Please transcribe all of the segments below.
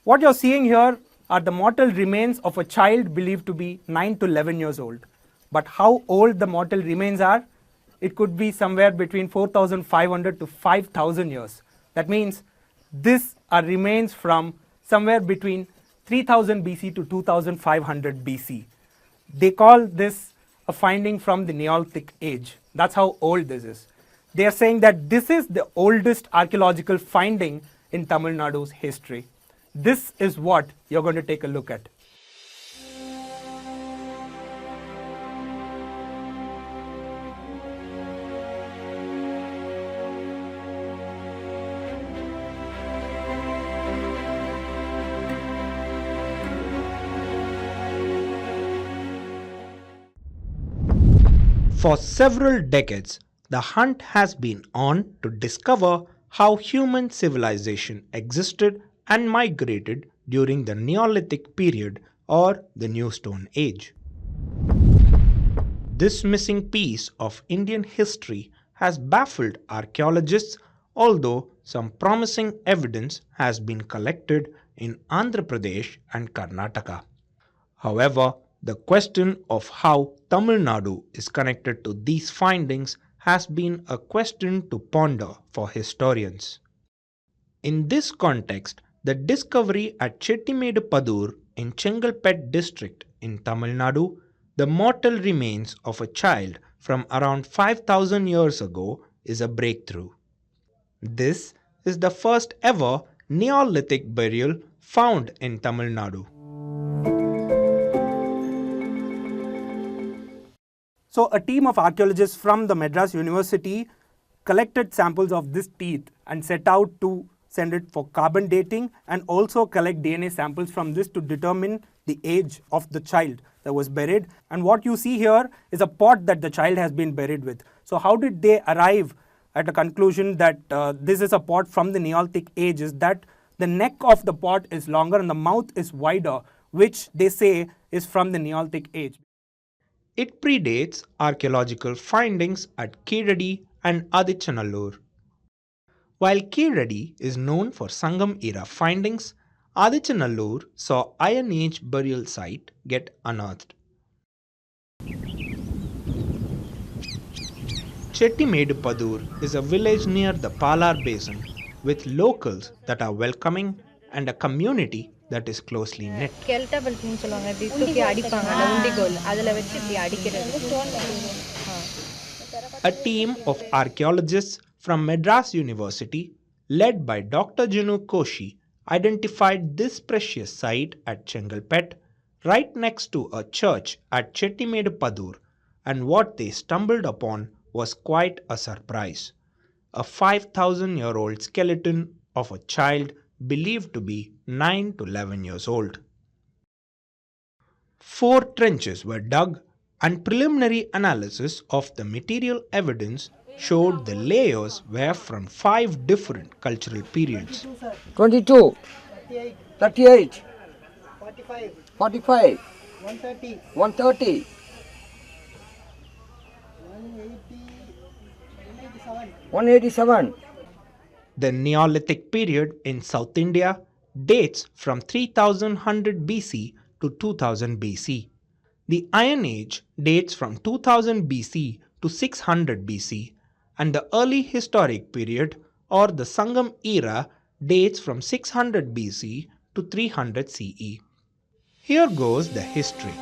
What you're seeing here are the mortal remains of a child believed to be 9 to 11 years old. But how old the mortal remains are? It could be somewhere between 4,500 to 5,000 years. That means these are remains from somewhere between 3000 BC to 2500 BC. They call this a finding from the Neolithic age. That's how old this is. They are saying that this is the oldest archaeological finding in Tamil Nadu's history. This is what you're going to take a look at. For several decades, the hunt has been on to discover how human civilization existed and migrated during the Neolithic period or the New Stone Age. This missing piece of Indian history has baffled archaeologists, although some promising evidence has been collected in Andhra Pradesh and Karnataka. However, the question of how Tamil Nadu is connected to these findings has been a question to ponder for historians. In this context, the discovery at Chettimedu Pathur in Chengalpet district in Tamil Nadu, the mortal remains of a child from around 5,000 years ago, is a breakthrough. This is the first ever Neolithic burial found in Tamil Nadu. So a team of archaeologists from the Madras University collected samples of this teeth and set out to send it for carbon dating and also collect DNA samples from this to determine the age of the child that was buried. And what you see here is a pot that the child has been buried with. So how did they arrive at a conclusion that this is a pot from the Neolithic age? Is that the neck of the pot is longer and the mouth is wider, which they say is from the Neolithic age. It predates archaeological findings at Kedadi and Adichanallur. While Kedadi is known for Sangam era findings, Adichanallur saw Iron Age burial site get unearthed. Chettimedu Pathur is a village near the Palar Basin with locals that are welcoming and a community that is closely knit. A team of archaeologists from Madras University, led by Dr Jinu Koshy, identified this precious site at Chengalpet, right next to a church at Chettimedu Pathur, and what they stumbled upon was quite a surprise. A 5,000-year-old skeleton of a child believed to be 9 to 11 years old. 4 trenches were dug and preliminary analysis of the material evidence showed the layers were from 5 different cultural periods. 22, 38, 45, 130, 187. The Neolithic period in South India dates from 3100 BC to 2000 BC. The Iron Age dates from 2000 BC to 600 BC, and the early historic period or the Sangam era dates from 600 BC to 300 CE. Here goes the history.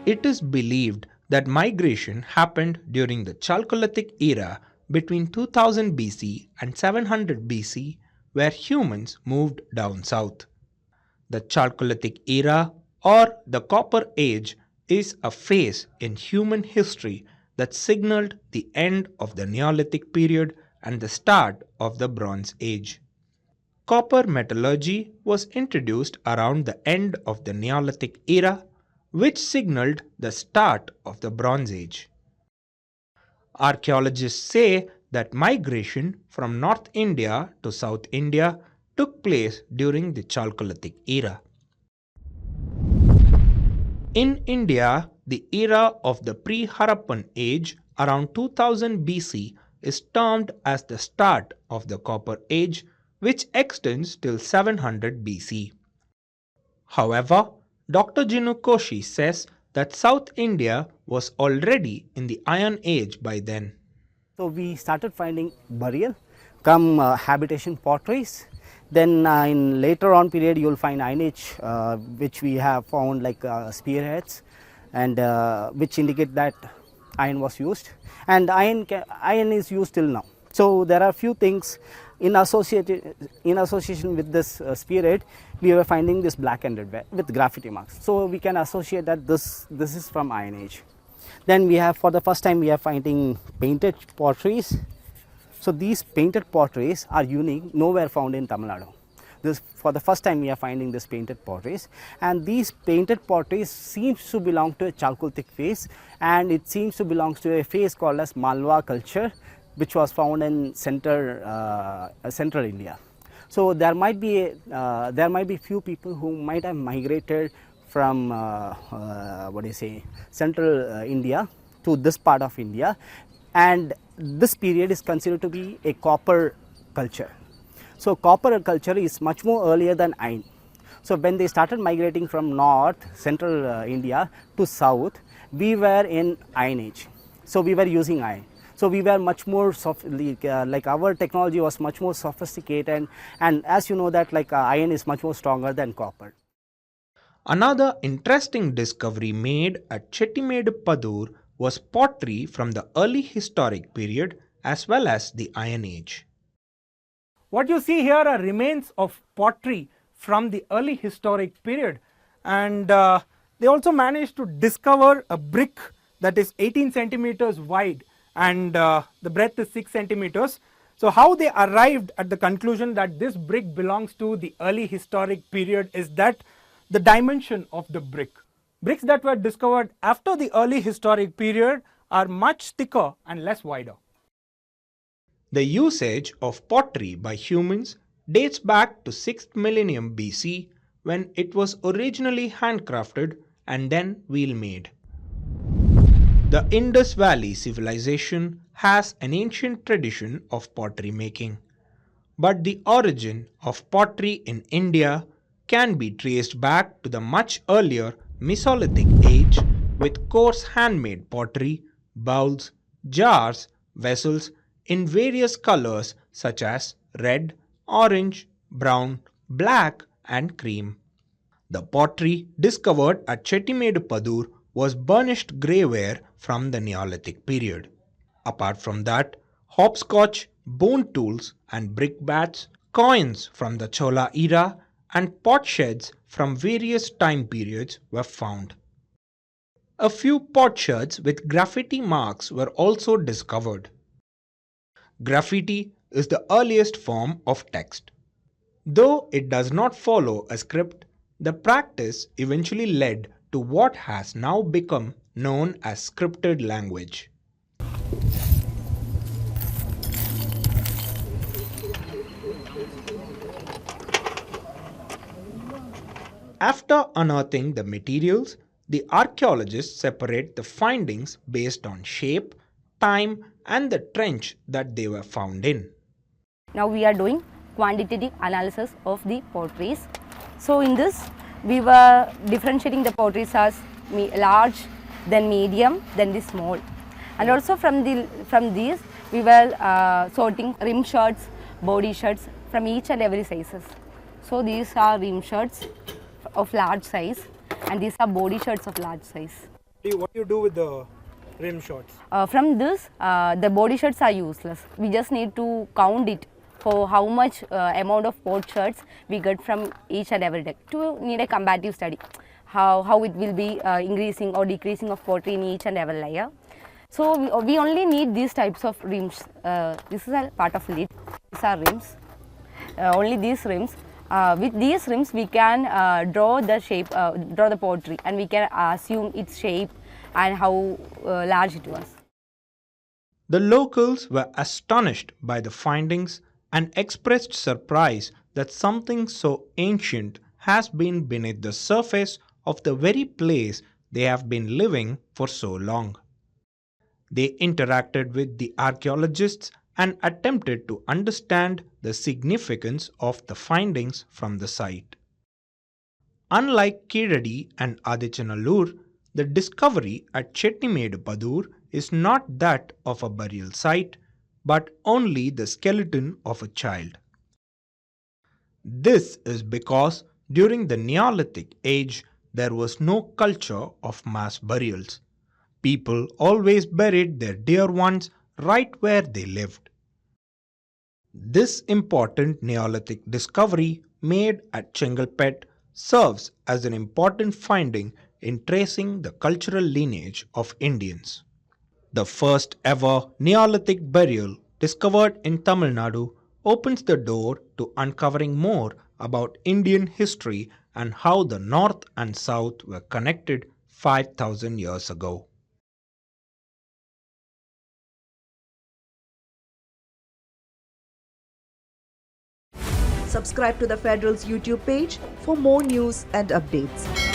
It is believed that migration happened during the Chalcolithic era between 2000 BC and 700 BC, where humans moved down south. The Chalcolithic era or the Copper Age is a phase in human history that signaled the end of the Neolithic period and the start of the Bronze Age. Copper metallurgy was introduced around the end of the Neolithic era, which signaled the start of the Bronze Age. Archaeologists say that migration from North India to South India took place during the Chalcolithic era. In India, the era of the pre-Harappan age around 2000 BC is termed as the start of the Copper Age, which extends till 700 BC. However, Dr. Jinu Koshy says that South India was already in the Iron Age by then. So we started finding burial, come habitation potteries. Then in later on period you will find Iron Age, which we have found like spearheads, and which indicate that iron was used, and iron is used till now. So there are few things in association with this spearhead. We were finding this black ended with graffiti marks. So we can associate that this is from Iron Age. Then we have, for the first time, we are finding painted potteries. So these painted potteries are unique, nowhere found in Tamil Nadu. This, for the first time we are finding this painted potteries, and these painted potteries seems to belong to a Chalcolithic phase, and it seems to belong to a phase called as Malwa culture, which was found in central India. So there might be few people who might have migrated from central India to this part of India, and this period is considered to be a copper culture. So copper culture is much more earlier than iron. So when they started migrating from north, central India to south, we were in Iron Age. So we were using iron. So we were much more like our technology was much more sophisticated, and as you know that iron is much more stronger than copper. Another interesting discovery made at Chettimedu Pathur was pottery from the early historic period as well as the Iron Age. What you see here are remains of pottery from the early historic period, and they also managed to discover a brick that is 18 centimeters wide, and the breadth is 6 centimeters. So how they arrived at the conclusion that this brick belongs to the early historic period is that the dimension of the brick. Bricks that were discovered after the early historic period are much thicker and less wider. The usage of pottery by humans dates back to 6th millennium BC, when it was originally handcrafted and then wheel-made. The Indus Valley civilization has an ancient tradition of pottery making, but the origin of pottery in India can be traced back to the much earlier Mesolithic age, with coarse handmade pottery, bowls, jars, vessels in various colors such as red, orange, brown, black and cream. The pottery discovered at Chettimedu Pathur was burnished grey ware from the Neolithic period. Apart from that, hopscotch, bone tools and brickbats, coins from the Chola era and potsheds from various time periods were found. A few potsherds with graffiti marks were also discovered. Graffiti is the earliest form of text. Though it does not follow a script, the practice eventually led to what has now become known as scripted language. After unearthing the materials, the archaeologists separate the findings based on shape, time and the trench that they were found in. Now we are doing quantitative analysis of the potteries. So in this we were differentiating the potteries as large, then medium, then the small, and also from these we were sorting rim shirts, body shirts from each and every sizes. So these are rim shirts of large size and these are body shirts of large size. What do you do with the rim shots? From this the body shirts are useless. We just need to count it for how much amount of pot shirts we get from each and every deck to need a comparative study, how it will be increasing or decreasing of pottery in each and every layer. So we only need these types of rims. This is a part of lid. These are rims. Only these rims. With these rims we can draw the shape, draw the pottery, and we can assume its shape and how large it was. The locals were astonished by the findings and expressed surprise that something so ancient has been beneath the surface of the very place they have been living for so long. They interacted with the archaeologists and attempted to understand the significance of the findings from the site. Unlike Kiradi and Adichanallur, the discovery at Chettimedu Pathur is not that of a burial site, but only the skeleton of a child. This is because during the Neolithic age there was no culture of mass burials. People always buried their dear ones right where they lived. This important Neolithic discovery made at Chengalpet serves as an important finding in tracing the cultural lineage of Indians. The first ever Neolithic burial discovered in Tamil Nadu opens the door to uncovering more about Indian history and how the North and South were connected 5,000 years ago. Subscribe to the Federal's YouTube page for more news and updates.